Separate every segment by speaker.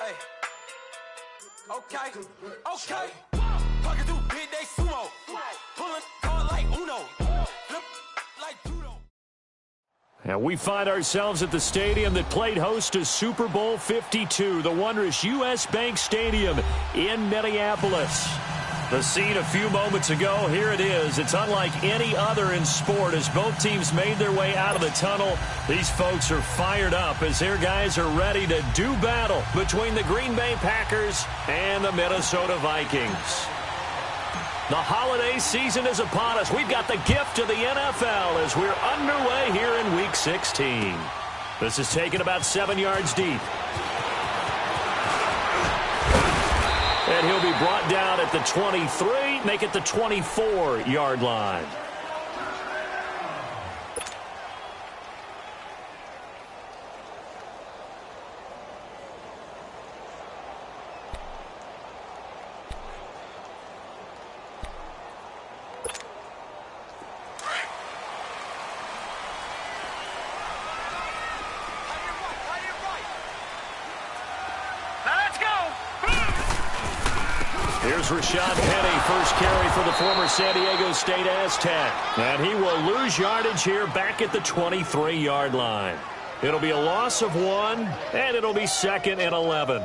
Speaker 1: Hey. Okay. Talking through big day sumo. Pulling card like Uno. Flip like judo.
Speaker 2: And we find ourselves at the stadium that played host to Super Bowl 52, the wondrous U.S. Bank Stadium in Minneapolis. The scene a few moments ago, here it is. It's unlike any other in sport as both teams made their way out of the tunnel. These folks are fired up as their guys are ready to do battle between the Green Bay Packers and the Minnesota Vikings. The holiday season is upon us. We've got the gift of the NFL as we're underway here in Week 16. This is taken about 7 yards deep. And he'll be brought down at the 23, make it the 24-yard line. Here's Rashad Penny, first carry for the former San Diego State Aztec. And he will lose yardage here back at the 23-yard line. It'll be a loss of 1, and it'll be 2nd and 11.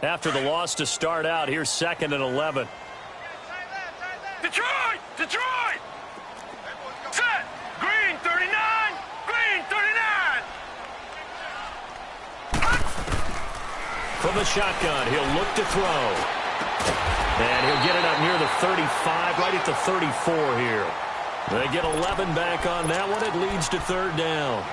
Speaker 2: After the loss to start out, here's 2nd and 11.
Speaker 3: Detroit! Set! Green 39! Green 39!
Speaker 2: From the shotgun, he'll look to throw. And he'll get it up near the 35, right at the 34 here. They get 11 back on that one. It leads to 3rd down.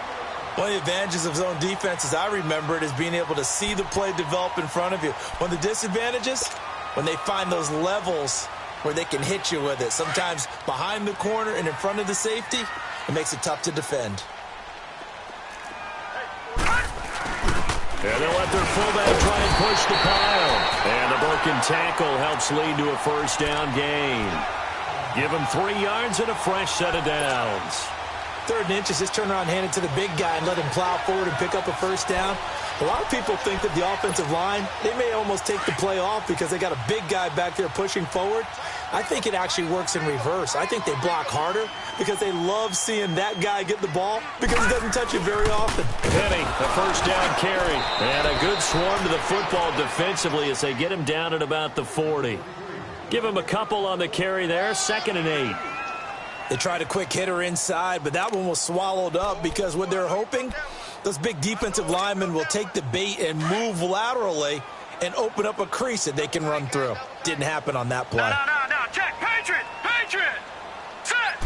Speaker 4: One of the advantages of zone defense, as I remember it, is being able to see the play develop in front of you. One of the disadvantages, when they find those levels where they can hit you with it. Sometimes behind the corner and in front of the safety, it makes it tough to defend.
Speaker 2: And they'll let their fullback try and push the pile. And the broken tackle helps lead to a 1st down gain. Give them 3 yards and a fresh set of downs.
Speaker 4: 3rd and inches, just turn around and hand it to the big guy and let him plow forward and pick up a 1st down. A lot of people think that the offensive line, they may almost take the play off because they got a big guy back there pushing forward. I think it actually works in reverse. I think they block harder because they love seeing that guy get the ball because he doesn't touch it very often.
Speaker 2: Penny, a 1st down carry. And a good swarm to the football defensively as they get him down at about the 40. Give him a couple on the carry there, 2nd and 8.
Speaker 4: They tried a quick hitter inside, but that one was swallowed up because what they're hoping, those big defensive linemen will take the bait and move laterally and open up a crease that they can run through. Didn't happen on that play.
Speaker 3: No. Check. Patriot. Set.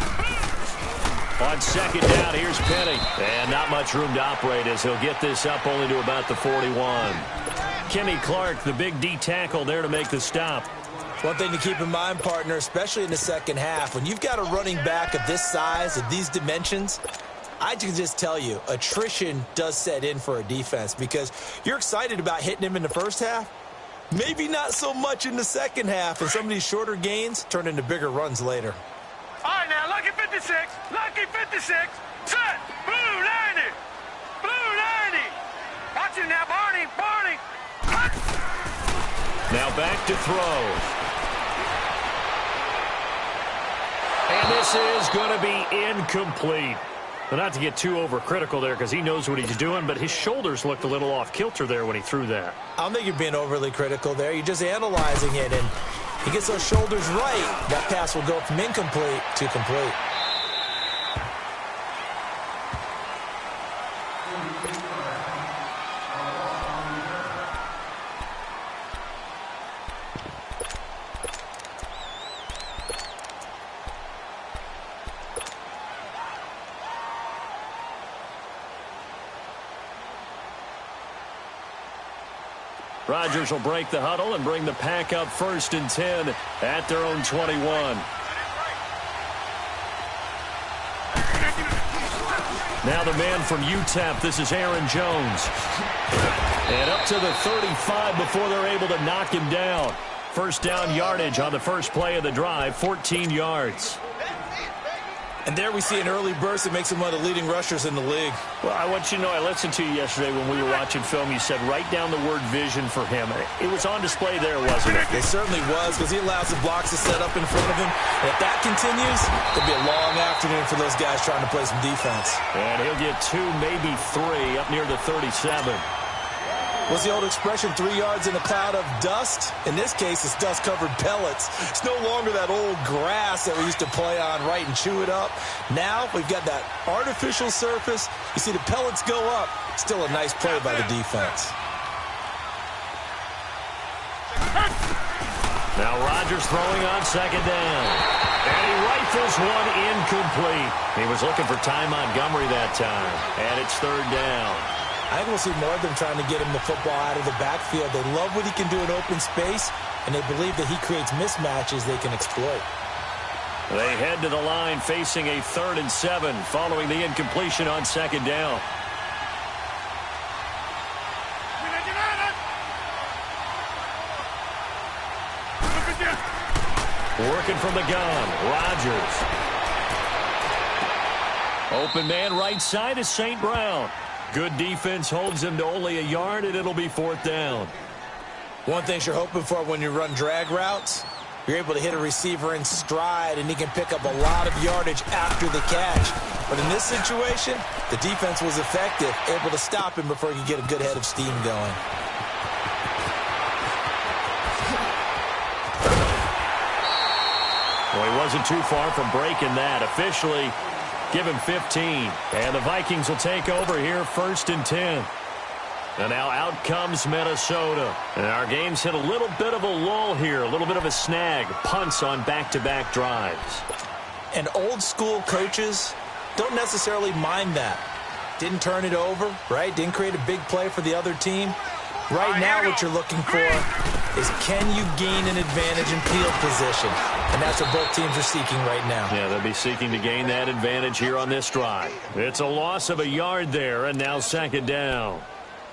Speaker 2: On 2nd down, here's Penny. And not much room to operate as he'll get this up only to about the 41. Kenny Clark, the big D tackle there to make the stop.
Speaker 4: One thing to keep in mind, partner, especially in the second half, when you've got a running back of this size, of these dimensions, I can just tell you, attrition does set in for a defense because you're excited about hitting him in the first half. Maybe not so much in the second half, and some of these shorter gains turn into bigger runs later.
Speaker 3: All right, now, lucky 56. Set. Blue 90. Watch it now, Barney.
Speaker 2: Now back to throw. And this is going to be incomplete. But not to get too overcritical there because he knows what he's doing, but his shoulders looked a little off kilter there when he threw that.
Speaker 4: I don't think you're being overly critical there. You're just analyzing it, and he gets those shoulders right. That pass will go from incomplete to complete.
Speaker 2: Rodgers will break the huddle and bring the pack up 1st and 10 at their own 21. Now the man from UTEP, this is Aaron Jones. And up to the 35 before they're able to knock him down. 1st down yardage on the first play of the drive, 14 yards.
Speaker 4: And there we see an early burst that makes him one of the leading rushers in the league.
Speaker 2: Well, I want you to know, I listened to you yesterday when we were watching film. You said write down the word vision for him. It was on display there, wasn't it?
Speaker 4: It certainly was, because he allows the blocks to set up in front of him. And if that continues, it'll be a long afternoon for those guys trying to play some defense.
Speaker 2: And he'll get 2, maybe 3, up near the 37.
Speaker 4: What's the old expression, 3 yards in a cloud of dust? In this case, it's dust-covered pellets. It's no longer that old grass that we used to play on, right, and chew it up. Now we've got that artificial surface. You see the pellets go up. Still a nice play by the defense.
Speaker 2: Now Rodgers throwing on second down. And he rifles one incomplete. He was looking for Ty Montgomery that time. And it's third down.
Speaker 4: I think we'll see more of them trying to get him the football out of the backfield. They love what he can do in open space, and they believe that he creates mismatches they can exploit.
Speaker 2: They head to the line facing a 3rd and 7 following the incompletion on second down. Working from the gun, Rodgers. Open man right side is St. Brown. Good defense holds him to only a yard, and it'll be 4th down.
Speaker 4: One thing you're hoping for when you run drag routes, you're able to hit a receiver in stride, and he can pick up a lot of yardage after the catch. But in this situation, the defense was effective, able to stop him before he could get a good head of steam going.
Speaker 2: Well, he wasn't too far from breaking that. Officially, give him 15. And the Vikings will take over here 1st and 10. And now out comes Minnesota. And our game's hit a little bit of a lull here, a little bit of a snag. Punts on back-to-back drives.
Speaker 4: And old-school coaches don't necessarily mind that. Didn't turn it over, right? Didn't create a big play for the other team. Right now what you're looking for is, can you gain an advantage in field position? And that's what both teams are seeking right now.
Speaker 2: Yeah, they'll be seeking to gain that advantage here on this drive. It's a loss of a yard there, and now 2nd down.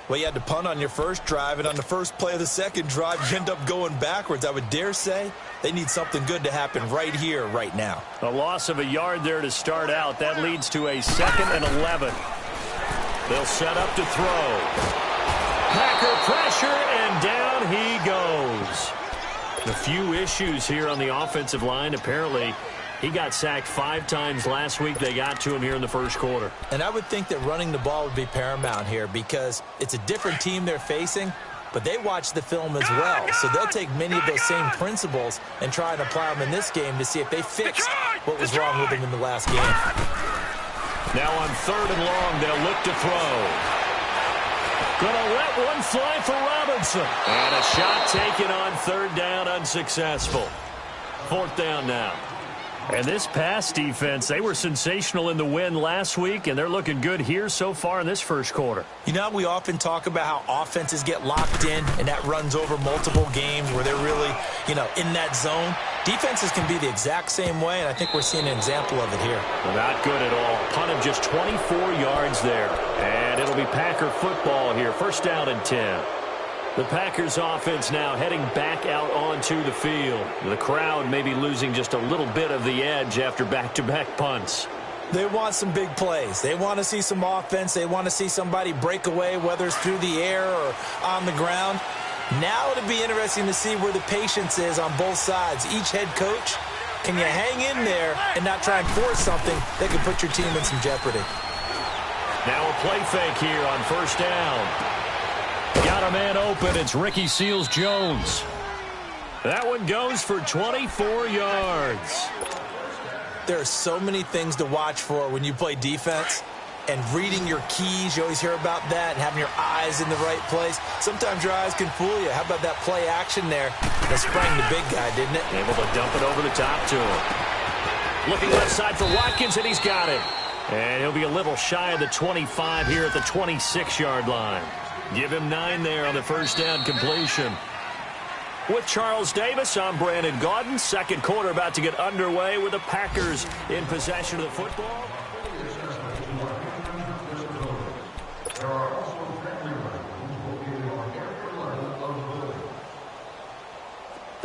Speaker 4: Well, you had to punt on your first drive, and on the first play of the second drive, you end up going backwards. I would dare say they need something good to happen right here, right now.
Speaker 2: A loss of a yard there to start out. That leads to a 2nd and 11. They'll set up to throw. Packer pressure, and down he goes. A few issues here on the offensive line. Apparently, he got sacked 5 times last week. They got to him here in the first quarter.
Speaker 4: And I would think that running the ball would be paramount here because it's a different team they're facing, but they watch the film as well. So they'll take many of those same principles and try and apply them in this game to see if they fixed what was wrong with them in the last game.
Speaker 2: Now on 3rd and long, they'll look to throw. Gonna let one fly for Robinson. And a shot taken on 3rd down, unsuccessful. 4th down now. And this pass defense, they were sensational in the win last week, and they're looking good here so far in this first quarter.
Speaker 4: You know, we often talk about how offenses get locked in, and that runs over multiple games where they're really, in that zone. Defenses can be the exact same way, and I think we're seeing an example of it here.
Speaker 2: Not good at all. Punt of just 24 yards there. And it'll be Packer football here. 1st down and 10. The Packers offense now heading back out onto the field. The crowd may be losing just a little bit of the edge after back-to-back punts.
Speaker 4: They want some big plays. They want to see some offense. They want to see somebody break away, whether it's through the air or on the ground. Now it'll be interesting to see where the patience is on both sides. Each head coach, can you hang in there and not try and force something that could put your team in some jeopardy?
Speaker 2: Now a play fake here on 1st down. Got a man open. It's Ricky Seals-Jones. That one goes for 24 yards.
Speaker 4: There are so many things to watch for when you play defense. And reading your keys, you always hear about that, and having your eyes in the right place. Sometimes your eyes can fool you. How about that play action there? That sprang the big guy, didn't it?
Speaker 2: Able to dump it over the top to him. Looking left side for Watkins, and he's got it. And he'll be a little shy of the 25 here at the 26-yard line. Give him 9 there on the 1st down completion. With Charles Davis, I'm Brandon Gaudin. Second quarter about to get underway with the Packers in possession of the football.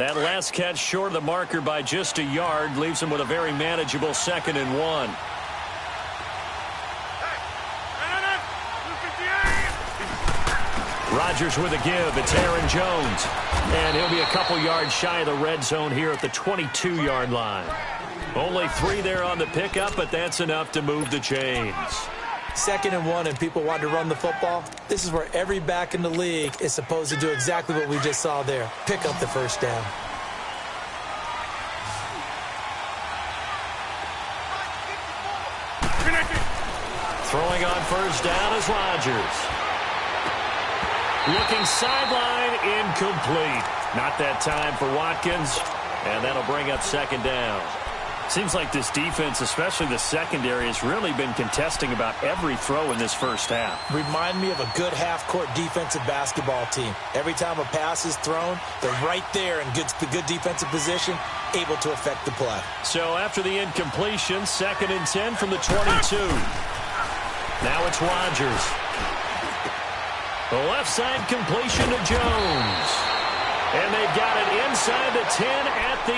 Speaker 2: That last catch short of the marker by just a yard leaves him with a very manageable 2nd and 1. Rodgers with a give. It's Aaron Jones. And he'll be a couple yards shy of the red zone here at the 22-yard line. Only 3 there on the pickup, but that's enough to move the chains.
Speaker 4: 2nd and 1 and people want to run the football. This is where every back in the league is supposed to do exactly what we just saw there. Pick up the first down.
Speaker 2: Throwing on first down is Rodgers. Looking sideline, incomplete. Not that time for Watkins, and that'll bring up 2nd down. Seems like this defense, especially the secondary, has really been contesting about every throw in this first half.
Speaker 4: Remind me of a good half-court defensive basketball team. Every time a pass is thrown, they're right there in good defensive position, able to affect the play.
Speaker 2: So after the incompletion, 2nd and 10 from the 22. Now it's Rodgers. The left side completion to Jones. And they've got it inside the 10 at the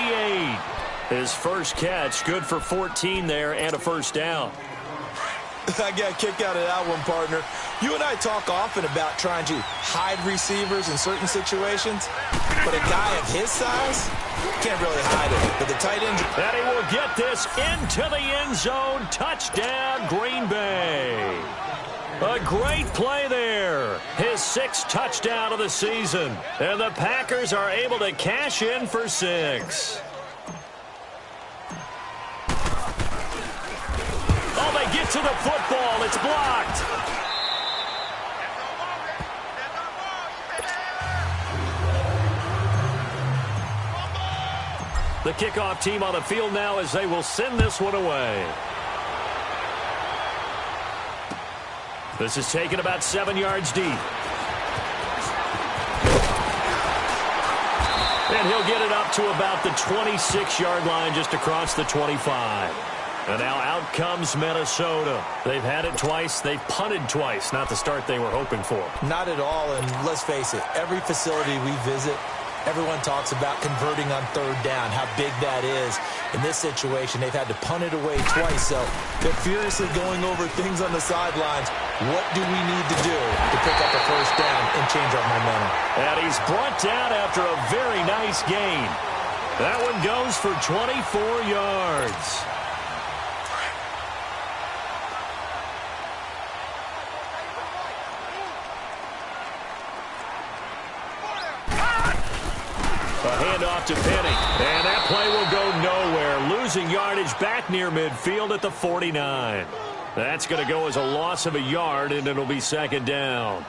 Speaker 2: 8. His first catch, good for 14 there and a first down.
Speaker 4: I got a kick out of that one, partner. You and I talk often about trying to hide receivers in certain situations, but a guy of his size can't really hide it. But the tight end...
Speaker 2: And he will get this into the end zone. Touchdown, Green Bay. A great play there. His 6th touchdown of the season. And the Packers are able to cash in for 6. Oh, they get to the football. It's blocked. The kickoff team on the field now as they will send this one away. This is taken about 7 yards deep. And he'll get it up to about the 26-yard line just across the 25. And now out comes Minnesota. They've had it twice. They've punted twice. Not the start they were hoping for.
Speaker 4: Not at all, and let's face it, every facility we visit, everyone talks about converting on 3rd down, how big that is. In this situation, they've had to punt it away twice, so they're furiously going over things on the sidelines. What do we need to do to pick up a first down and change our momentum?
Speaker 2: And he's brought down after a very nice gain. That one goes for 24 yards. A handoff to Penny. And that play will go nowhere. Losing yardage back near midfield at the 49. That's going to go as a loss of a yard, and it'll be 2nd down.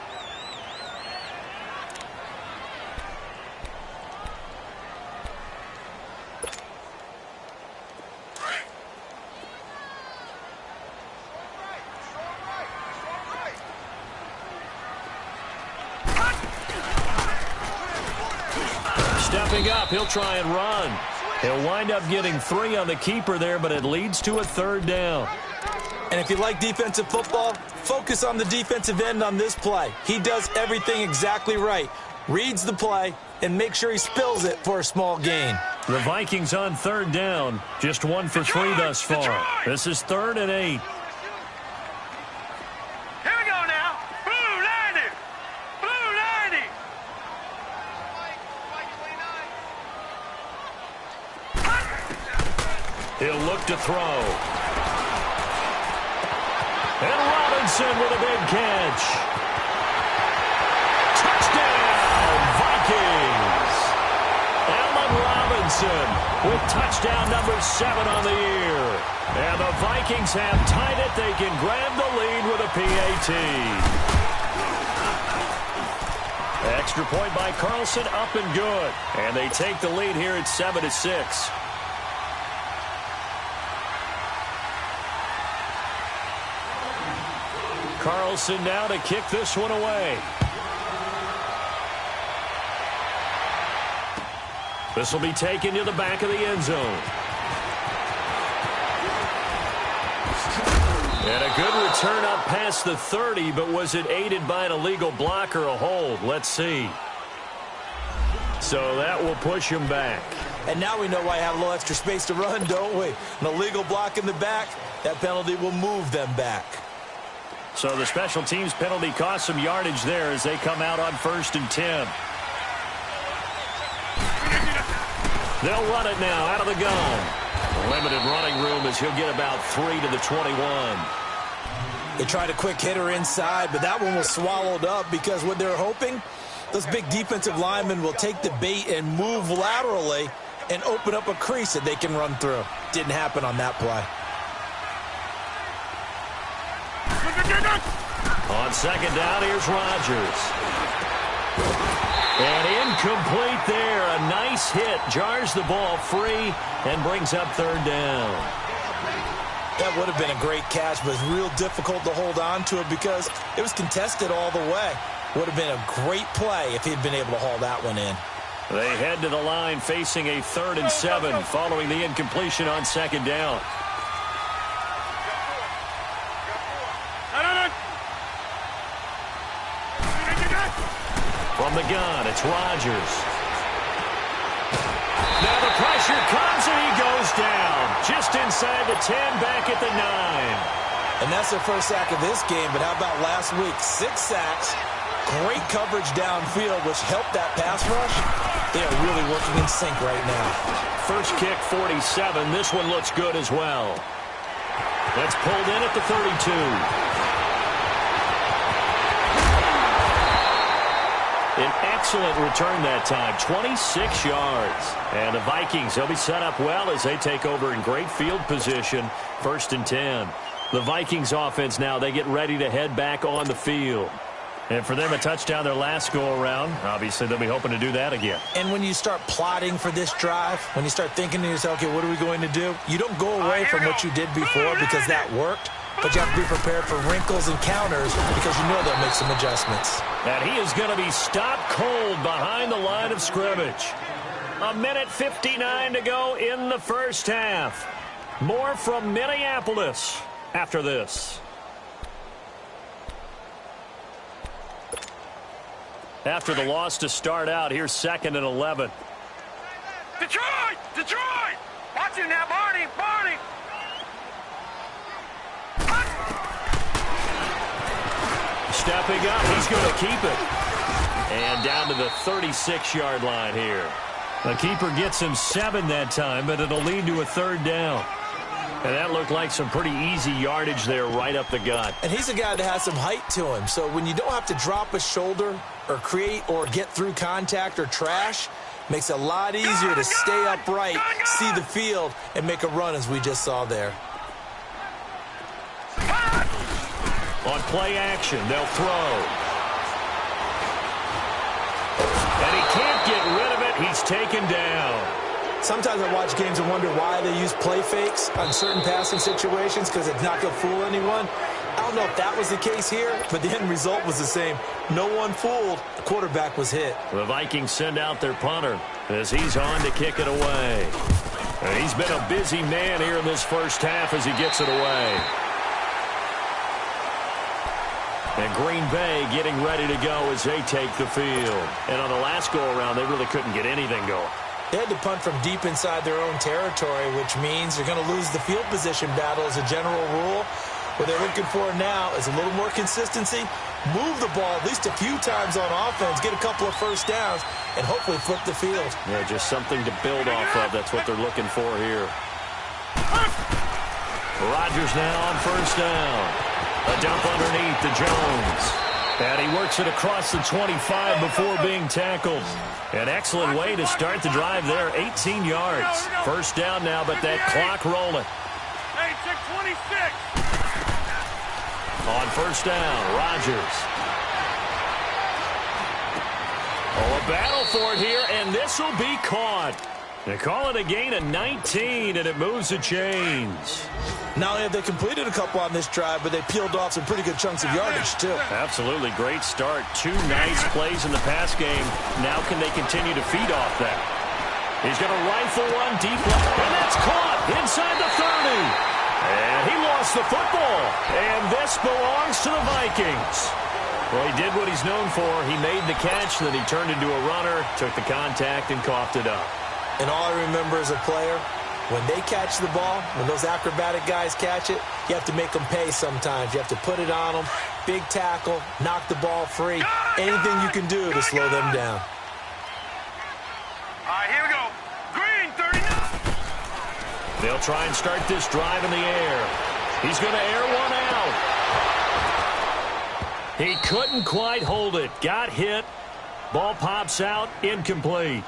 Speaker 2: Stepping up, he'll try and run. He'll wind up getting 3 on the keeper there, but it leads to a 3rd down.
Speaker 4: And if you like defensive football, focus on the defensive end on this play. He does everything exactly right. Reads the play and makes sure he spills it for a small gain.
Speaker 2: The Vikings on 3rd down. Just 1 for 3 thus far. This is 3rd and 8.
Speaker 3: Here we go now. Blue 90. Blue 90.
Speaker 2: He'll look to throw. And Robinson with a big catch. Touchdown, Vikings. Allen Robinson with touchdown number 7 on the year. And the Vikings have tied it. They can grab the lead with a PAT. Extra point by Carlson, up and good. And they take the lead here at 7-6. Carlson now to kick this one away. This will be taken to the back of the end zone. And a good return up past the 30, but was it aided by an illegal block or a hold? Let's see. So that will push him back.
Speaker 4: And now we know why I have a little extra space to run, don't we? An illegal block in the back, that penalty will move them back.
Speaker 2: So the special teams penalty cost some yardage there as they come out on 1st and 10. They'll run it now out of the gun. Limited running room as he'll get about 3 to the 21.
Speaker 4: They tried a quick hitter inside, but that one was swallowed up because what they're hoping, those big defensive linemen will take the bait and move laterally and open up a crease that they can run through. Didn't happen on that play.
Speaker 2: On 2nd down, here's Rodgers. And incomplete there. A nice hit. Jars the ball free and brings up 3rd down.
Speaker 4: That would have been a great catch, but it's real difficult to hold on to it because it was contested all the way. Would have been a great play if he'd been able to haul that one in.
Speaker 2: They head to the line facing a 3rd and 7 following the incompletion on 2nd down. From the gun, it's Rodgers. Now the pressure comes and he goes down. Just inside the 10, back at the 9.
Speaker 4: And that's their first sack of this game, but how about last week? 6 sacks, great coverage downfield, which helped that pass rush. They are really working in sync right now.
Speaker 2: First kick, 47. This one looks good as well. That's pulled in at the 32. An excellent return that time, 26 yards. And the Vikings, they'll be set up well as they take over in great field position, 1st and 10. The Vikings offense now, they get ready to head back on the field. And for them, a touchdown their last go-around. Obviously, they'll be hoping to do that again.
Speaker 4: And when you start plotting for this drive, when you start thinking to yourself, okay, what are we going to do? You don't go away from what you did before because that worked. But you have to be prepared for wrinkles and counters because you know they'll make some adjustments.
Speaker 2: And he is going to be stopped cold behind the line of scrimmage. 1:59 to go in the first half. More from Minneapolis after this. After the loss to start out, here's 2nd and 11.
Speaker 3: Detroit! Detroit! Watch it now, Barney! Barney!
Speaker 2: Stepping up, he's going to keep it. And down to the 36-yard line here. The keeper gets him 7 that time, but it'll lead to a 3rd down. And that looked like some pretty easy yardage there right up the gut.
Speaker 4: And he's a guy that has some height to him. So when you don't have to drop a shoulder or create or get through contact or trash, makes it a lot easier to stay upright, see the field, and make a run as we just saw there.
Speaker 2: On play action, they'll throw. And he can't get rid of it. He's taken down.
Speaker 4: Sometimes I watch games and wonder why they use play fakes on certain passing situations because it's not going to fool anyone. I don't know if that was the case here, but the end result was the same. No one fooled. The quarterback was hit.
Speaker 2: The Vikings send out their punter as he's on to kick it away. And he's been a busy man here in this first half as he gets it away. And Green Bay getting ready to go as they take the field. And on the last go-around, they really couldn't get anything going.
Speaker 4: They had to punt from deep inside their own territory, which means they're going to lose the field position battle as a general rule. What they're looking for now is a little more consistency, move the ball at least a few times on offense, get a couple of first downs, and hopefully flip the field.
Speaker 2: Yeah, just something to build off of. That's what they're looking for here. Rodgers now on 1st down. A dump underneath to Jones. And he works it across the 25 before being tackled. An excellent way to start the drive there. 18 yards. 1st down now, but that clock rolling.
Speaker 3: Hey, check 26.
Speaker 2: On 1st down, Rodgers. Oh, a battle for it here, and this will be caught. They call it a gain of 19, and it moves the chains.
Speaker 4: Not only have they completed a couple on this drive, but they peeled off some pretty good chunks of yardage, too.
Speaker 2: Absolutely great start. 2 nice plays in the pass game. Now can they continue to feed off that? He's going to rifle one deep left, and that's caught inside the 30. And he lost the football, and this belongs to the Vikings. Well, he did what he's known for. He made the catch, then he turned into a runner, took the contact, and coughed it up.
Speaker 4: And all I remember as a player, when they catch the ball, when those acrobatic guys catch it, you have to make them pay sometimes. You have to put it on them, big tackle, knock the ball free. Anything you can do to slow them down.
Speaker 3: All right, here we go. Green, 39.
Speaker 2: They'll try and start this drive in the air. He's going to air one out. He couldn't quite hold it. Got hit. Ball pops out. Incomplete.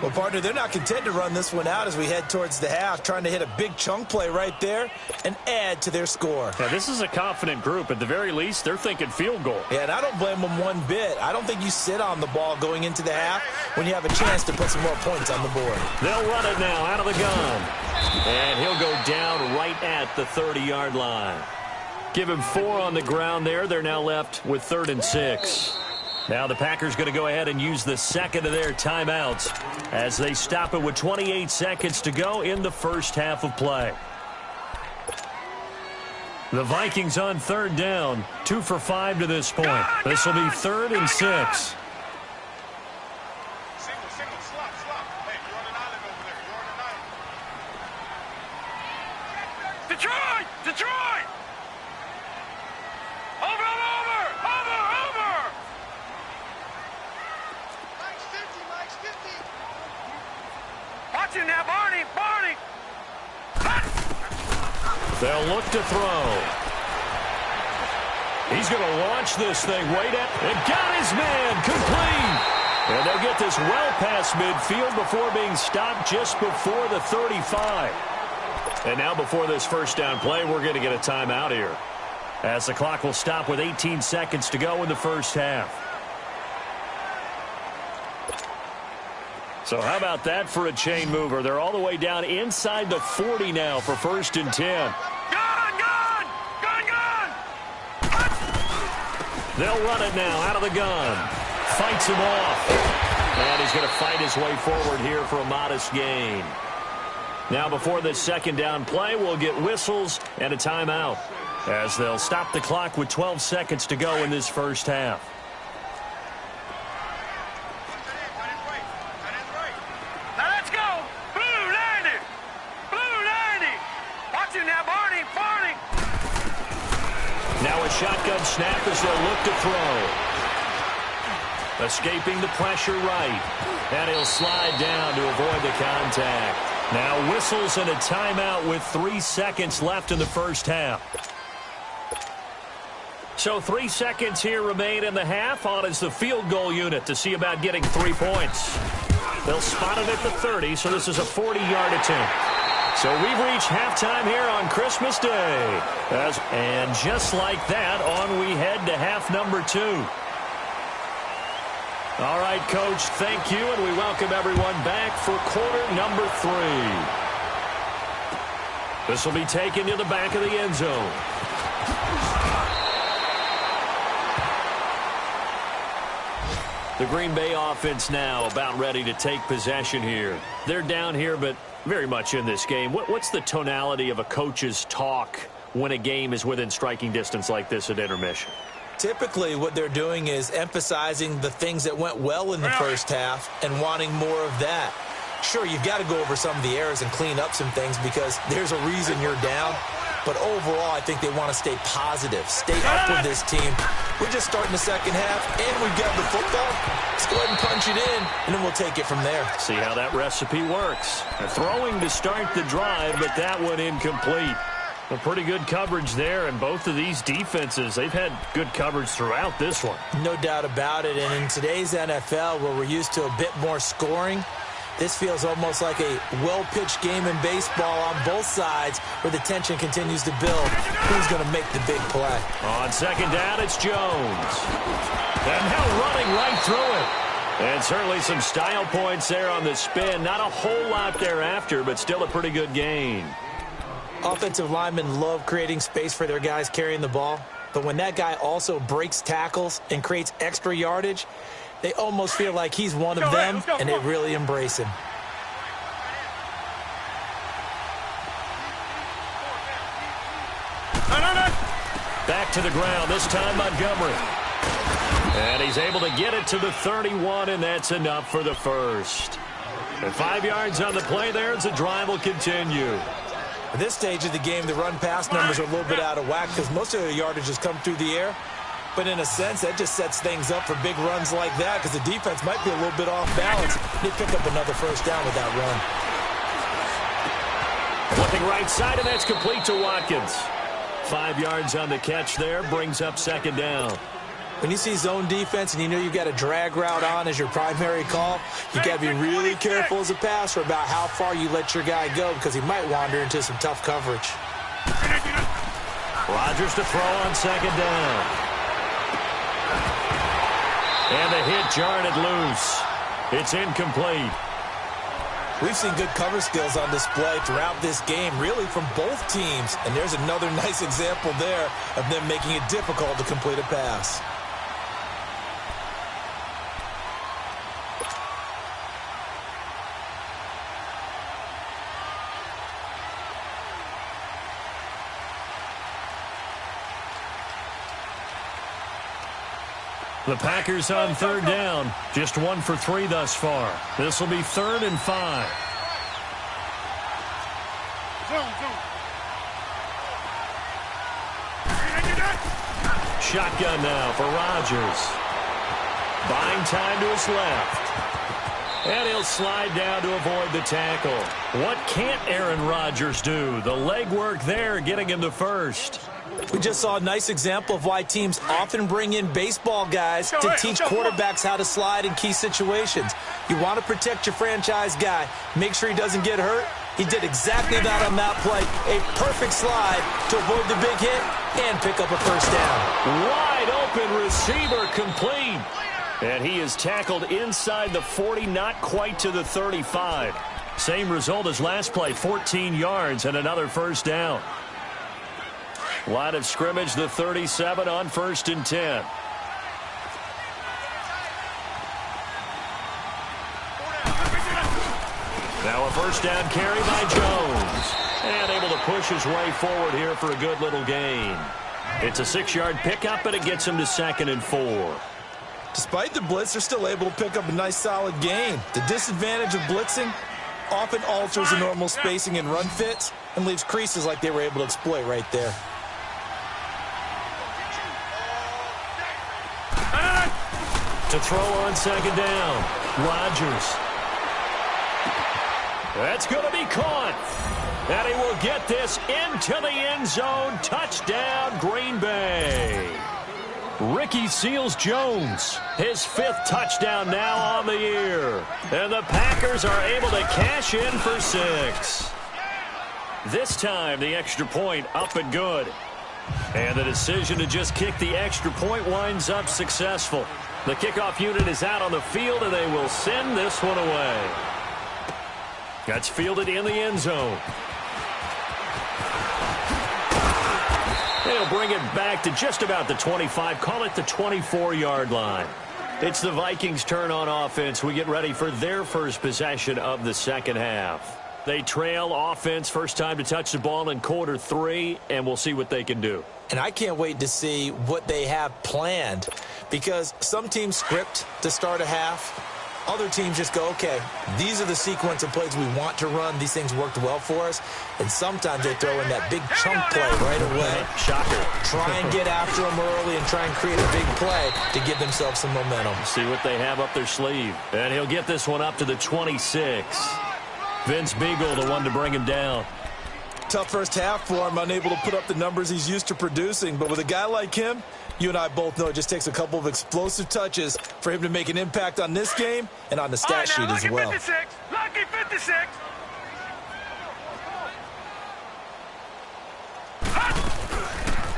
Speaker 4: Well, partner, they're not content to run this one out as we head towards the half, trying to hit a big chunk play right there and add to their score.
Speaker 2: Now, this is a confident group. At the very least, they're thinking field goal.
Speaker 4: Yeah, and I don't blame them one bit. I don't think you sit on the ball going into the half when you have a chance to put some more points on the board.
Speaker 2: They'll run it now out of the gun. And he'll go down right at the 30-yard line. Give him 4 on the ground there. They're now left with 3rd and 6. Now the Packers going to go ahead and use the second of their timeouts as they stop it with 28 seconds to go in the first half of play. The Vikings on 3rd down, 2 for 5 to this point. This will be 3rd and 6.
Speaker 3: Single, slop. Hey, you're on an island over there. You're on an island. Detroit! Over! Mike's 50. Watch him now, Barney!
Speaker 2: They'll look to throw. He's going to launch this thing way down. And got his man complete. And they'll get this well past midfield before being stopped just before the 35. And now before this first down play, we're going to get a timeout here, as the clock will stop with 18 seconds to go in the first half. So how about that for a chain mover? They're all the way down inside the 40 now for 1st and 10.
Speaker 3: Gun!
Speaker 2: They'll run it now out of the gun. Fights him off. And he's going to fight his way forward here for a modest gain. Now before this second down play, we'll get whistles and a timeout, as they'll stop the clock with 12 seconds to go in this first half.
Speaker 3: Now let's go! Blue 90! Watch him now, Barney!
Speaker 2: Now a shotgun snap as they'll look to throw. Escaping the pressure right. And he'll slide down to avoid the contact. Now whistles and a timeout with 3 seconds left in the first half. So 3 seconds here remain in the half. On is the field goal unit to see about getting 3 points. They'll spot it at the 30, so this is a 40-yard attempt. So we've reached halftime here on Christmas Day. And just like that, on we head to half number 2. All right, Coach, thank you, and we welcome everyone back for quarter number 3. This will be taken to the back of the end zone. The Green Bay offense now about ready to take possession here. They're down here, but very much in this game. What's the tonality of a coach's talk when a game is within striking distance like this at intermission?
Speaker 4: Typically, what they're doing is emphasizing the things that went well in the first half and wanting more of that. Sure, you've got to go over some of the errors and clean up some things because there's a reason you're down. But overall, I think they want to stay positive, stay up with this team. We're just starting the second half, and we've got the football. Let's go ahead and punch it in, and then we'll take it from there.
Speaker 2: See how that recipe works. They're throwing to start the drive, but that one incomplete. A pretty good coverage there, and both of these defenses, they've had good coverage throughout this one.
Speaker 4: No doubt about it, and in today's NFL, where we're used to a bit more scoring, this feels almost like a well-pitched game in baseball on both sides where the tension continues to build. Who's going to make the big play?
Speaker 2: On second down, it's Jones. And now running right through it. And certainly some style points there on the spin. Not a whole lot thereafter, but still a pretty good gain.
Speaker 4: Offensive linemen love creating space for their guys carrying the ball, but when that guy also breaks tackles and creates extra yardage, they almost feel like he's one of them, and they really embrace him.
Speaker 2: Back to the ground, this time Montgomery. And he's able to get it to the 31, and that's enough for the first. And 5 yards on the play there as the drive will continue.
Speaker 4: At this stage of the game, the run-pass numbers are a little bit out of whack because most of the yardage has come through the air. But in a sense, that just sets things up for big runs like that because the defense might be a little bit off balance. They pick up another first down with that run.
Speaker 2: Looking right side, and that's complete to Watkins. 5 yards on the catch there, brings up second down.
Speaker 4: When you see zone defense and you know you've got a drag route on as your primary call, you got to be really careful as a passer about how far you let your guy go because he might wander into some tough coverage.
Speaker 2: Rodgers to throw on second down. And the hit jarred it loose. It's incomplete.
Speaker 4: We've seen good cover skills on display throughout this game, really from both teams. And there's another nice example there of them making it difficult to complete a pass.
Speaker 2: The Packers on third down. Just 1 for 3 thus far. This will be 3rd and 5. Shotgun now for Rodgers. Buying time to his left. And he'll slide down to avoid the tackle. What can't Aaron Rodgers do? The legwork there getting him the first.
Speaker 4: We just saw a nice example of why teams often bring in baseball guys to teach quarterbacks how to slide in key situations. You want to protect your franchise guy. Make sure he doesn't get hurt. He did exactly that on that play. A perfect slide to avoid the big hit and pick up a first down.
Speaker 2: Wide open receiver complete. And he is tackled inside the 40, not quite to the 35. Same result as last play, 14 yards and another first down. Line of scrimmage, the 37 on 1st and 10. Now a first down carry by Jones. And able to push his way forward here for a good little gain. It's a 6-yard pickup, and it gets him to 2nd and 4.
Speaker 4: Despite the blitz, they're still able to pick up a nice solid gain. The disadvantage of blitzing often alters the normal spacing and run fits and leaves creases like they were able to exploit right there.
Speaker 2: To throw on second down, Rodgers. That's going to be caught. And he will get this into the end zone. Touchdown, Green Bay. Ricky Seals-Jones, his 5th touchdown now on the year. And the Packers are able to cash in for 6. This time, the extra point up and good. And the decision to just kick the extra point winds up successful. The kickoff unit is out on the field, and they will send this one away. That's fielded in the end zone. They'll bring it back to just about the 25, call it the 24-yard line. It's the Vikings' turn on offense. We get ready for their first possession of the second half. They trail offense, first time to touch the ball in quarter 3, and we'll see what they can do.
Speaker 4: And I can't wait to see what they have planned because some teams script to start a half. Other teams just go, okay, these are the sequence of plays we want to run. These things worked well for us. And sometimes they throw in that big chunk play right away.
Speaker 2: Shocker.
Speaker 4: Try and get after them early and try and create a big play to give themselves some momentum.
Speaker 2: See what they have up their sleeve. And he'll get this one up to the 26. Vince Beagle, the one to bring him down.
Speaker 4: Tough first half for him, unable to put up the numbers he's used to producing. But with a guy like him, you and I both know it just takes a couple of explosive touches for him to make an impact on this game and on the stat sheet as well.
Speaker 3: 56. Lucky 56.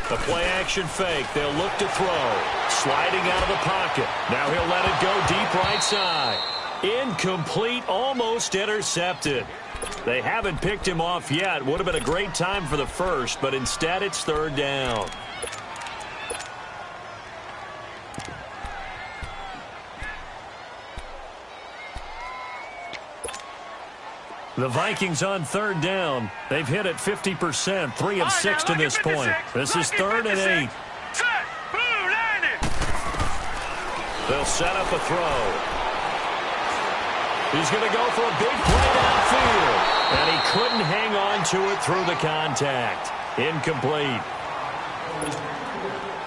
Speaker 2: The play-action fake. They'll look to throw. Sliding out of the pocket. Now he'll let it go deep right side. Incomplete, almost intercepted. They haven't picked him off yet. Would have been a great time for the first, but instead it's third down. The Vikings on third down. They've hit it 50%, 3 of 6 to this point. This is 3rd and 8. They'll set up a throw. He's going to go for a big play downfield. And he couldn't hang on to it through the contact. Incomplete.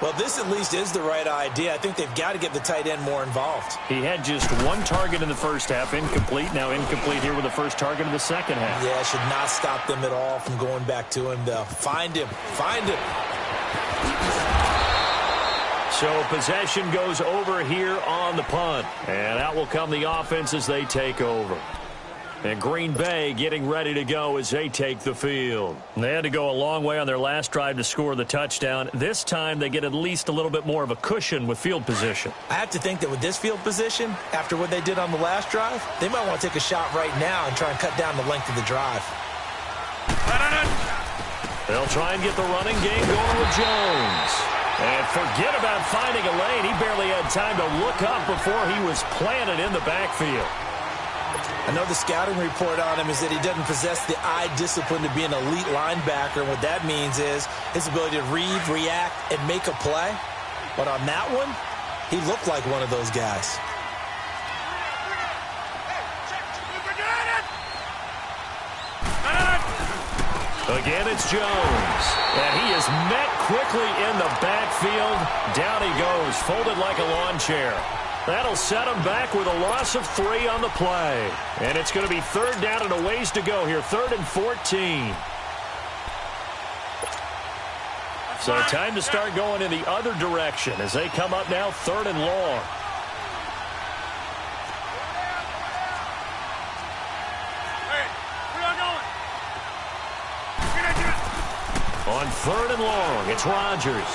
Speaker 4: Well, this at least is the right idea. I think they've got to get the tight end more involved.
Speaker 2: He had just one target in the first half, incomplete. Now incomplete here with the first target of the second half.
Speaker 4: Yeah, it should not stop them at all from going back to him, though. Find him. Find him.
Speaker 2: So possession goes over here on the punt. And out will come the offense as they take over. And Green Bay getting ready to go as they take the field. They had to go a long way on their last drive to score the touchdown. This time they get at least a little bit more of a cushion with field position.
Speaker 4: I have to think that with this field position, after what they did on the last drive, they might want to take a shot right now and try and cut down the length of the drive.
Speaker 2: They'll try and get the running game going with Jones. And forget about finding a lane. He barely had time to look up before he was planted in the backfield.
Speaker 4: I know the scouting report on him is that he doesn't possess the eye discipline to be an elite linebacker. And what that means is his ability to read, react, and make a play. But on that one, he looked like one of those guys.
Speaker 2: Again, it's Jones. And he is met quickly in the backfield. Down he goes, folded like a lawn chair. That'll set him back with a loss of 3 on the play. And it's going to be third down and a ways to go here. 3rd and 14. So time to start going in the other direction as they come up now 3rd and long. On 3rd and long, it's Rodgers.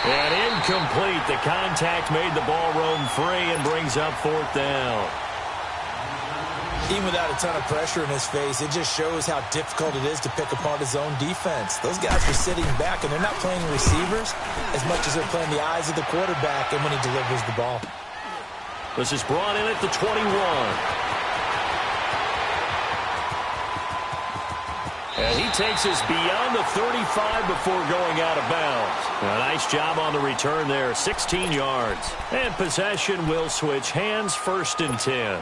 Speaker 2: And incomplete. The contact made the ball roam free and brings up 4th down.
Speaker 4: Even without a ton of pressure in his face, it just shows how difficult it is to pick apart his own defense. Those guys are sitting back, and they're not playing receivers as much as they're playing the eyes of the quarterback and when he delivers the ball.
Speaker 2: This is brought in at the 21. And he takes us beyond the 35 before going out of bounds. A nice job on the return there, 16 yards. And possession will switch hands, 1st and 10.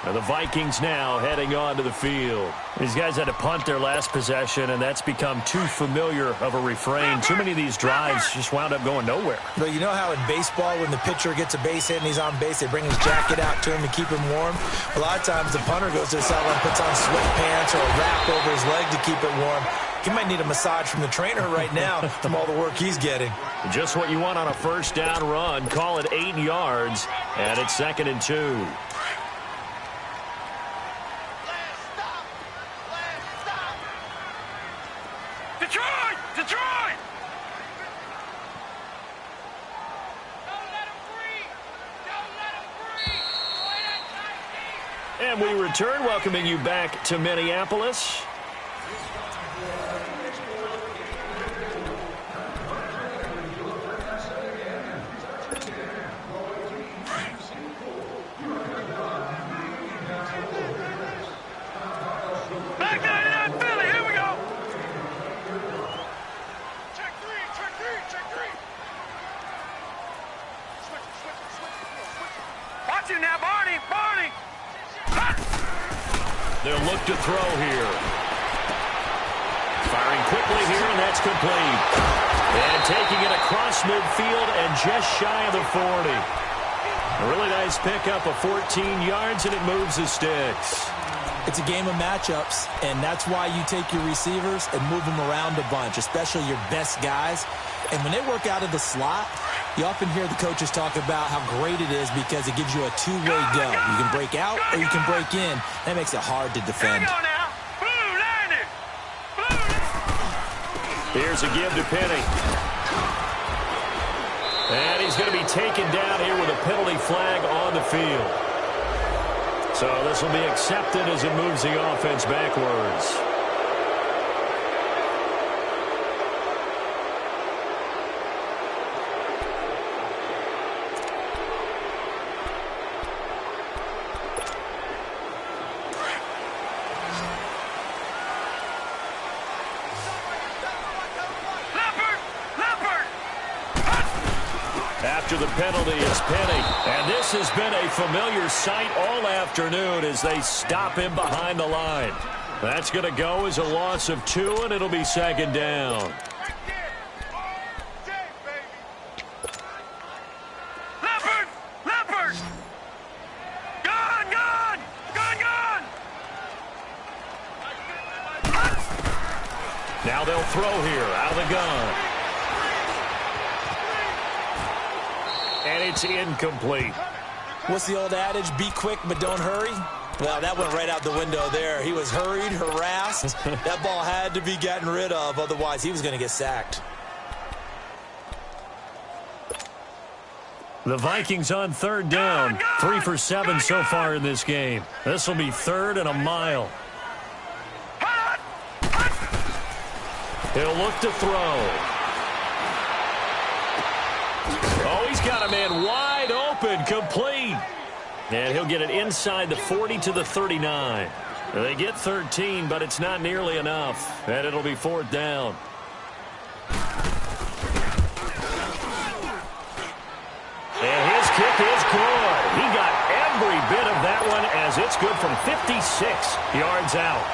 Speaker 2: And the Vikings now heading onto the field. These guys had to punt their last possession, and that's become too familiar of a refrain. Too many of these drives just wound up going nowhere.
Speaker 4: But you know how in baseball, when the pitcher gets a base hit and he's on base, they bring his jacket out to him to keep him warm? A lot of times the punter goes to the sideline, puts on sweatpants or a wrap over his leg to keep it warm. He might need a massage from the trainer right now from all the work he's getting.
Speaker 2: Just what you want on a 1st down run. Call it 8 yards, and it's 2nd and 2.
Speaker 3: Detroit! Detroit!
Speaker 2: And we return, welcoming you back to Minneapolis.
Speaker 3: Back to Philly, here we go! Check three, check three, check three! Watch it now, Barney, Barney!
Speaker 2: They'll look to throw here. Firing quickly here, and that's complete. And taking it across midfield and just shy of the 40. A really nice pickup of 14 yards, and it moves the sticks.
Speaker 4: It's a game of matchups, and that's why you take your receivers and move them around a bunch, especially your best guys. And when they work out of the slot, you often hear the coaches talk about how great it is because it gives you a two-way go. You can break out or you can break in. That makes it hard to defend.
Speaker 3: Hang on now! Blue, land it! Blue!
Speaker 2: Here's a give to Penny. And he's going to be taken down here with a penalty flag on the field. So this will be accepted as it moves the offense backwards.
Speaker 3: Leopard! Leopard!
Speaker 2: After the penalty, it's Penny. And this has been a familiar sight all afternoon as they stop him behind the line. That's going to go as a loss of 2, and it'll be second down.
Speaker 3: Leopard! Gone!
Speaker 2: Now they'll throw here out of the gun. And it's incomplete.
Speaker 4: What's the old adage? Be quick, but don't hurry. Well, that went right out the window there. He was hurried, harassed. That ball had to be gotten rid of. Otherwise, he was going to get sacked.
Speaker 2: The Vikings on third down. 3 for 7 so far in this game. This will be 3rd and a mile. He'll look to throw. Oh, he's got a man wide open, complete. And he'll get it inside the 40 to the 39. They get 13, but it's not nearly enough. And it'll be 4th down. And his kick is good. He got every bit of that one as it's good from 56 yards out.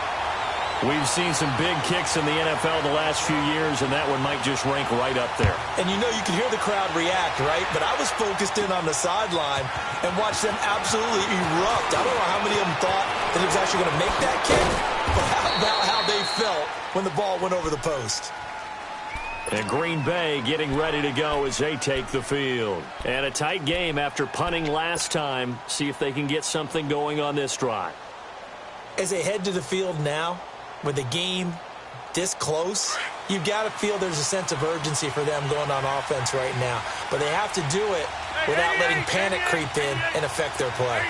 Speaker 2: We've seen some big kicks in the NFL the last few years, and that one might just rank right up there.
Speaker 4: And you know, you can hear the crowd react, right? But I was focused in on the sideline and watched them absolutely erupt. I don't know how many of them thought that it was actually going to make that kick, but how about how they felt when the ball went over the post.
Speaker 2: And Green Bay getting ready to go as they take the field. And a tight game after punting last time. See if they can get something going on this drive.
Speaker 4: As they head to the field now, with the game this close, you've got to feel there's a sense of urgency for them going on offense right now. But they have to do it without letting panic creep in and affect their play.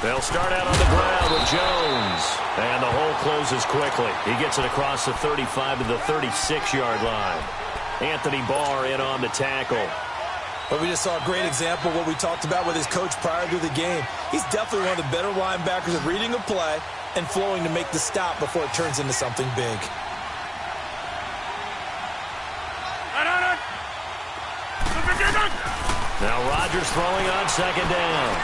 Speaker 2: They'll start out on the ground with Jones. And the hole closes quickly. He gets it across the 35 to the 36-yard line. Anthony Barr in on the tackle.
Speaker 4: But we just saw a great example of what we talked about with his coach prior to the game. He's definitely one of the better linebackers at reading a play and flowing to make the stop before it turns into something big.
Speaker 2: Now Rodgers throwing on second down.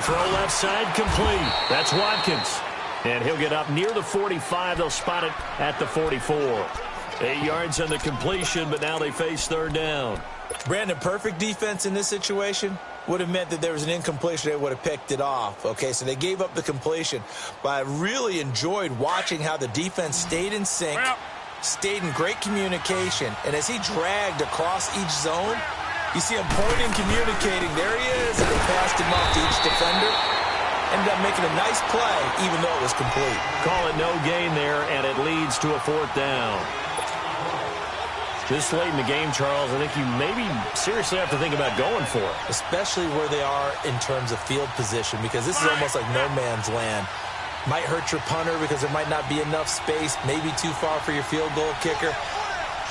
Speaker 2: Throw left side complete. That's Watkins. And he'll get up near the 45. They'll spot it at the 44. 8 yards on the completion, but now they face third down.
Speaker 4: Brandon, perfect defense in this situation would have meant that there was an incompletion. They would have picked it off. Okay, so they gave up the completion. But I really enjoyed watching how the defense stayed in sync, stayed in great communication. And as he dragged across each zone, you see him pointing, communicating. There he is. And they passed him off to each defender. Ended up making a nice play, even though it was complete.
Speaker 2: Call it no gain there, and it leads to a 4th down. This late in the game, Charles, I think you maybe seriously have to think about going for it.
Speaker 4: Especially where they are in terms of field position, because this is almost like no man's land. Might hurt your punter because there might not be enough space, maybe too far for your field goal kicker.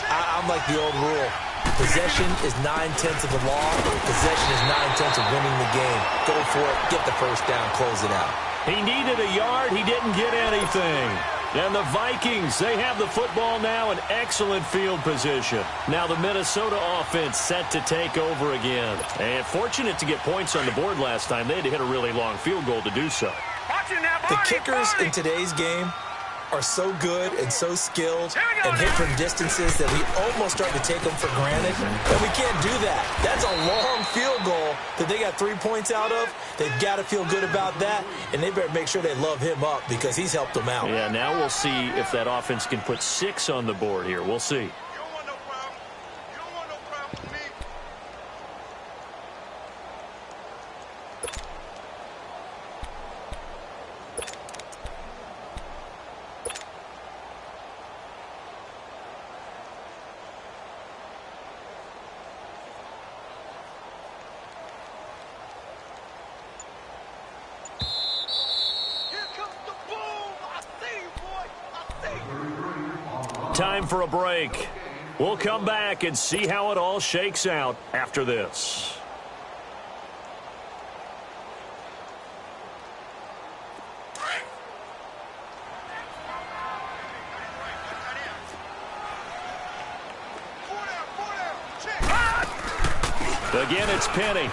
Speaker 4: I'm like the old rule. Possession is 9/10 of the law. Possession is 9/10 of winning the game. Go for it, get the first down, close it out.
Speaker 2: He needed a yard. He didn't get anything. And the Vikings, they have the football now in excellent field position. Now the Minnesota offense set to take over again. And fortunate to get points on the board last time. They had to hit a really long field goal to do so.
Speaker 4: The kickers in today's game are so good and so skilled and hit from distances that we almost start to take them for granted. And we can't do that. That's a long field goal that they got 3 points out of. They've got to feel good about that, and they better make sure they love him up because he's helped them out.
Speaker 2: Yeah, now we'll see if that offense can put 6 on the board here. We'll see. Time for a break. We'll come back and see how it all shakes out after this. Again, it's Penny.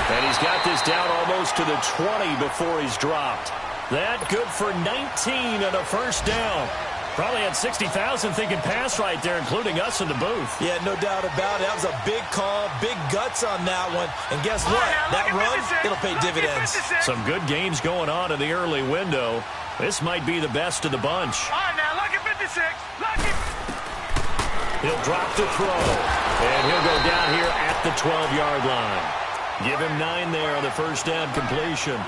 Speaker 2: And he's got this down almost to the 20 before he's dropped. That good for 19 and a first down. Probably had 60,000 thinking pass right there, including us in the booth.
Speaker 4: Yeah, no doubt about it. That was a big call, big guts on that one. And guess what? That run, it'll pay dividends.
Speaker 2: Some good games going on in the early window. This might be the best of the bunch.
Speaker 3: All right, now, look at 56. Look at...
Speaker 2: He'll drop the throw. And he'll go down here at the 12-yard line. Give him 9 there on the first down completion.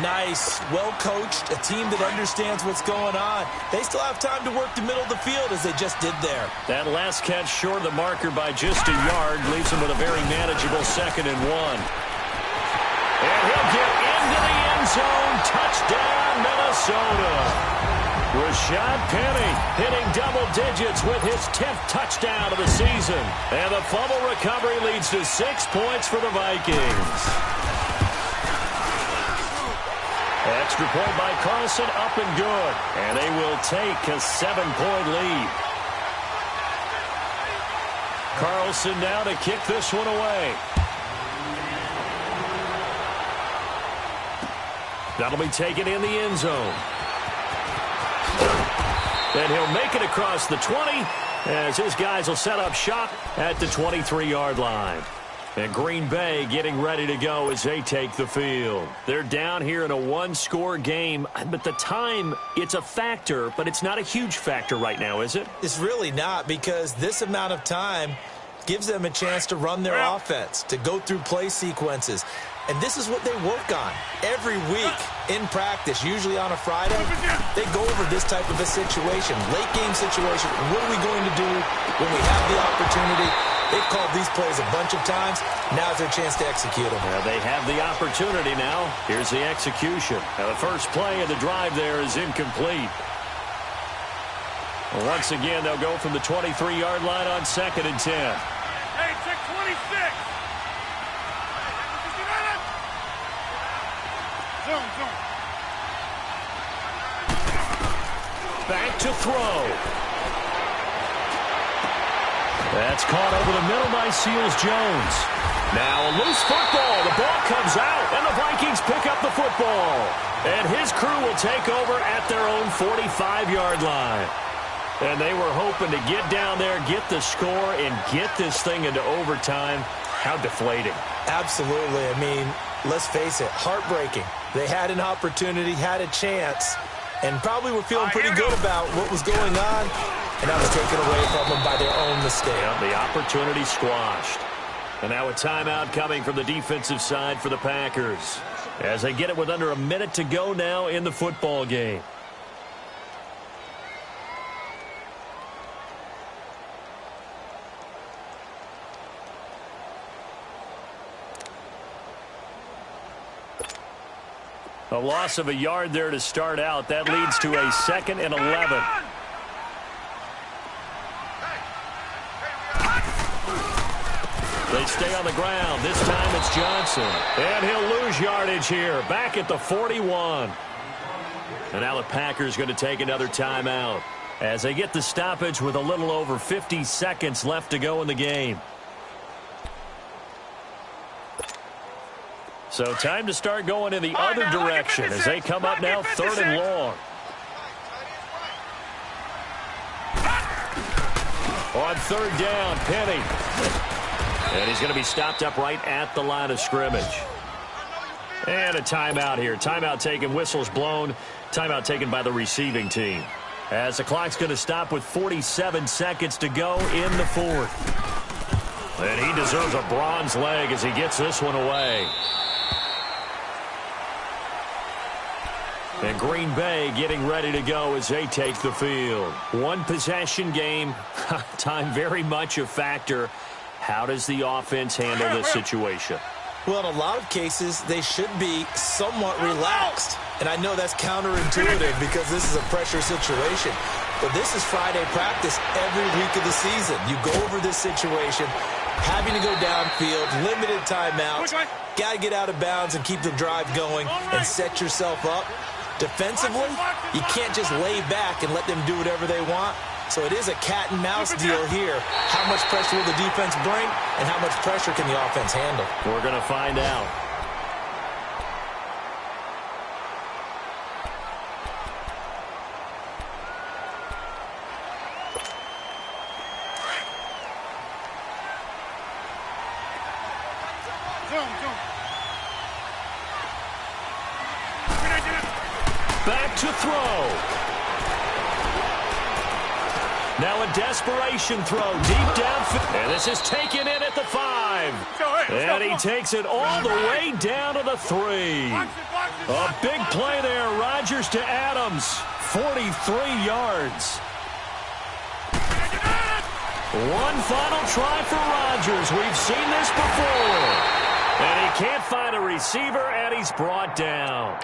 Speaker 4: Nice, well-coached, a team that understands what's going on. They still have time to work the middle of the field as they just did there.
Speaker 2: That last catch short of the marker by just a yard leaves him with a very manageable 2nd and 1. And he'll get into the end zone. Touchdown, Minnesota. Rashad Penny hitting double digits with his 10th touchdown of the season. And the fumble recovery leads to 6 points for the Vikings. Extra point by Carlson, up and good. And they will take a 7-point lead. Carlson now to kick this one away. That'll be taken in the end zone. And he'll make it across the 20 as his guys will set up shop at the 23-yard line. And Green Bay getting ready to go as they take the field. They're down here in a one-score game, but the time, it's a factor, but it's not a huge factor right now, is it?
Speaker 4: It's really not, because this amount of time gives them a chance to run their offense, to go through play sequences. And this is what they work on every week in practice, usually on a Friday. They go over this type of a situation, late-game situation. What are we going to do when we have the opportunity? They've called these plays a bunch of times. Now's their chance to execute them.
Speaker 2: Well, they have the opportunity now. Here's the execution. Now, the first play of the drive there is incomplete. Well, once again, they'll go from the 23-yard line on 2nd and 10.
Speaker 3: Hey, check 26. Zoom.
Speaker 2: Back to throw. That's caught over the middle by Seals-Jones. Now a loose football. The ball comes out, and the Vikings pick up the football. And his crew will take over at their own 45-yard line. And they were hoping to get down there, get the score, and get this thing into overtime. How deflating.
Speaker 4: Absolutely. I mean, let's face it, heartbreaking. They had an opportunity, had a chance, and probably were feeling pretty good about what was going on. And that was taken away from them by their own mistake.
Speaker 2: Yeah, the opportunity squashed. And now a timeout coming from the defensive side for the Packers as they get it with under a minute to go now in the football game. A loss of a yard there to start out. That leads to a 2nd and 11. They stay on the ground. This time it's Johnson. And he'll lose yardage here. Back at the 41. And now the Packers going to take another timeout as they get the stoppage with a little over 50 seconds left to go in the game. So time to start going in the other direction as they come up now 3rd and long. On 3rd down, Penny. And he's going to be stopped up right at the line of scrimmage. And a timeout here. Timeout taken, whistles blown. Timeout taken by the receiving team. As the clock's going to stop with 47 seconds to go in the 4th. And he deserves a bronze leg as he gets this one away. And Green Bay getting ready to go as they take the field. One possession game. Time very much a factor. How does the offense handle this situation?
Speaker 4: Well, in a lot of cases, they should be somewhat relaxed. And I know that's counterintuitive because this is a pressure situation. But this is Friday practice every week of the season. You go over this situation, having to go downfield, limited timeouts, got to get out of bounds and keep the drive going and set yourself up. Defensively, you can't just lay back and let them do whatever they want. So it is a cat and mouse deal here. How much pressure will the defense bring, and how much pressure can the offense handle?
Speaker 2: We're going to find out. Back to throw. Now a desperation throw deep downfield. And this is taken in at the 5. And he takes it all the way down to the 3. A big play there. Rodgers to Adams. 43 yards. One final try for Rodgers. We've seen this before. And he can't find a receiver, and he's brought down.